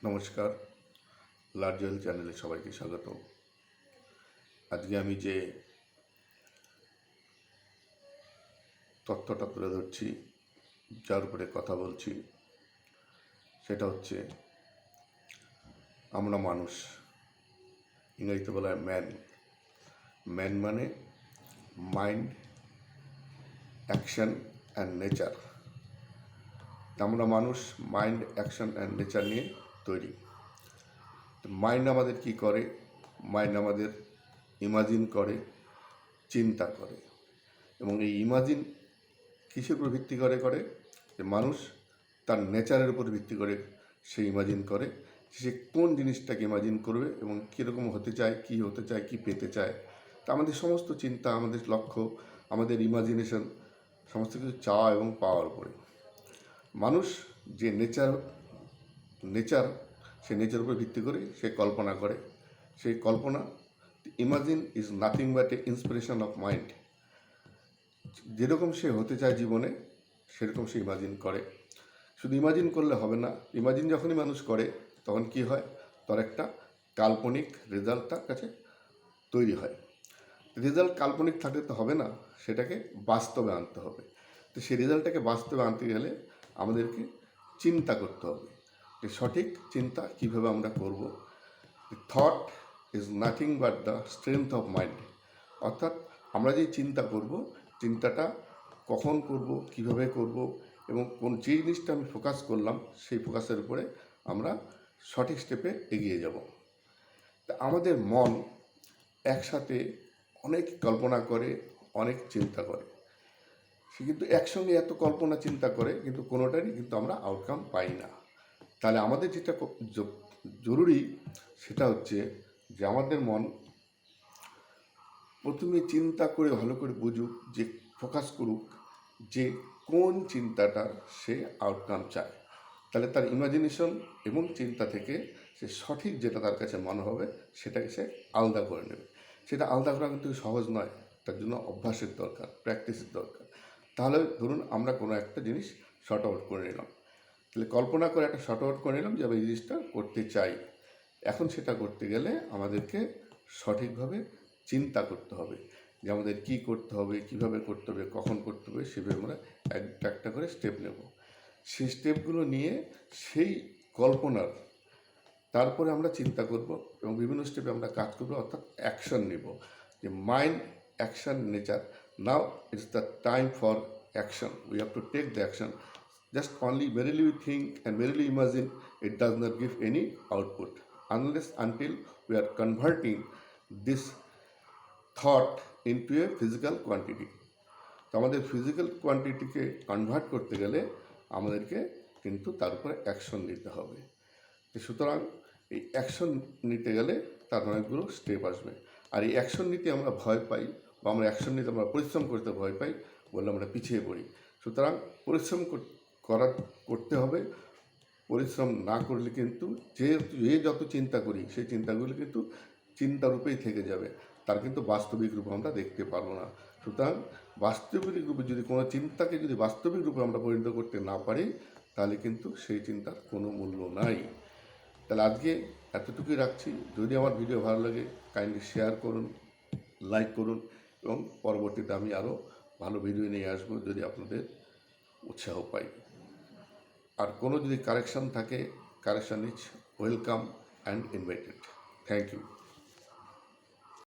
নমস্কার, লার্জেল চ্যানেলে সবাইকে স্বাগত। আজকে আমি যে তথ্যটা তুলে ধরছি, যার উপরে কথা বলছি, সেটা হচ্ছে আমরা মানুষ। ইংরেজিতে বলা হয় ম্যান। ম্যান মানে মাইন্ড, অ্যাকশন অ্যান্ড নেচার। আমরা মানুষ মাইন্ড, অ্যাকশন অ্যান্ড নেচার নিয়ে তৈরি। মাইন্ড আমাদের কি করে? মাইন্ড আমাদের ইমাজিন করে, চিন্তা করে। এবং এই ইমাজিন কিসের উপর ভিত্তি করে যে মানুষ তার নেচারের উপর ভিত্তি করে সে ইমাজিন করে, সে কোন জিনিসটাকে ইমাজিন করবে এবং কীরকম হতে চায়, কী হতে চায়, কী পেতে চায়। তা আমাদের সমস্ত চিন্তা, আমাদের লক্ষ্য, আমাদের ইমাজিনেশন সমস্ত কিছু চাওয়া এবং পাওয়ার উপরে। মানুষ যে নেচার সে নেচার উপর ভিত্তি করে সে কল্পনা করে। সেই কল্পনা, imagine is nothing but a inspiration of mind. যেরকম সে হতে চায় জীবনে সেরকম সে ইমাজিন করে। শুধু ইমাজিন করলে হবে না, ইমাজিন যখনই মানুষ করে তখন কি হয়, তার একটা কাল্পনিক রেজাল্ট তার কাছে তৈরি হয়। রেজাল্ট কাল্পনিক থাকলে তো হবে না, সেটাকে বাস্তবে আনতে হবে। তো সেই রেজাল্টটাকে বাস্তবে আনতে গেলে আমাদেরকে চিন্তা করতে হবে যে সঠিক চিন্তা কীভাবে আমরা করব। Thought is nothing but the strength of mind. অর্থাৎ আমরা যে চিন্তা করব, চিন্তাটা কখন করব, কিভাবে করব এবং কোন যে জিনিসটা আমি ফোকাস করলাম সেই ফোকাসের উপরে আমরা সঠিক স্টেপে এগিয়ে যাব। তা আমাদের মন একসাথে অনেক কল্পনা করে, অনেক চিন্তা করে। সে কিন্তু একসঙ্গে এত কল্পনা চিন্তা করে কিন্তু কোনোটারই কিন্তু আমরা আউটকাম পাই না। তাহলে আমাদের যেটা জরুরি সেটা হচ্ছে যে আমাদের মন প্রথমে চিন্তা করে ভালো করে বুঝুক, যে ফোকাস করুক যে কোন চিন্তাটা সে আউটকাম চায়। তাহলে তার ইমাজিনেশন এবং চিন্তা থেকে সে সঠিক যেটা তার কাছে মনে হবে সেটাকে সে আলাদা করে নেবে। সেটা আলাদা করা কিন্তু সহজ নয়, তার জন্য অভ্যাসের দরকার, প্র্যাকটিসের দরকার। তাহলে ধরুন আমরা কোনো একটা জিনিস শর্ট আউট করে নিলাম, তাহলে কল্পনা করে একটা শর্ট আউট করে নিলাম যে আমি এই জিনিসটা করতে চাই। এখন সেটা করতে গেলে আমাদেরকে সঠিকভাবে চিন্তা করতে হবে যে আমাদের কী করতে হবে, কীভাবে করতে হবে, কখন করতে হবে। সেভাবে আমরা একটা একটা করে স্টেপ নেব। সেই স্টেপগুলো নিয়ে সেই কল্পনার তারপরে আমরা চিন্তা করব এবং বিভিন্ন স্টেপে আমরা কাজ করব, অর্থাৎ অ্যাকশন নেব। যে mind, action, nature. Now it's the time for action. We have to take the action. Just only merely we think and merely imagine, it does not give any output unless until we are converting this thought into a physical quantity. তো আমাদের physical কোয়ান্টিটিকে convert করতে গেলে আমাদেরকে কিন্তু তার উপরে action নিতে হবে। সুতরাং এই অ্যাকশন নিতে গেলে তার অনেকগুলো স্টেপ আসবে। আর এই অ্যাকশন নিতে আমরা ভয় পাই বা আমরা অ্যাকশন নিতে আমরা পরিশ্রম করতে ভয় পাই বলে আমরা পিছিয়ে পড়ি। সুতরাং পরিশ্রম করতে হবে। পরিশ্রম না করলে কিন্তু যে যত চিন্তা করি সেই চিন্তাগুলি কিন্তু চিন্তারূপেই থেকে যাবে, তার কিন্তু বাস্তবিক রূপ আমরা দেখতে পারবো না। সুতরাং বাস্তবিক রূপে যদি কোনো চিন্তাকে যদি বাস্তবিক রূপে আমরা পরিণত করতে না পারি তাহলে কিন্তু সেই চিন্তার কোনো মূল্য নাই। তাহলে আজকে এতটুকুই রাখছি। যদি আমার ভিডিও ভালো লাগে কাইন্ডলি শেয়ার করুন, লাইক করুন এবং পরবর্তীতে আমি আরও ভালো ভিডিও নিয়ে আসবো যদি আপনাদের উৎসাহ পাই। আর কোনো যদি কারেকশন থাকে, correction is welcome and invited. Thank you.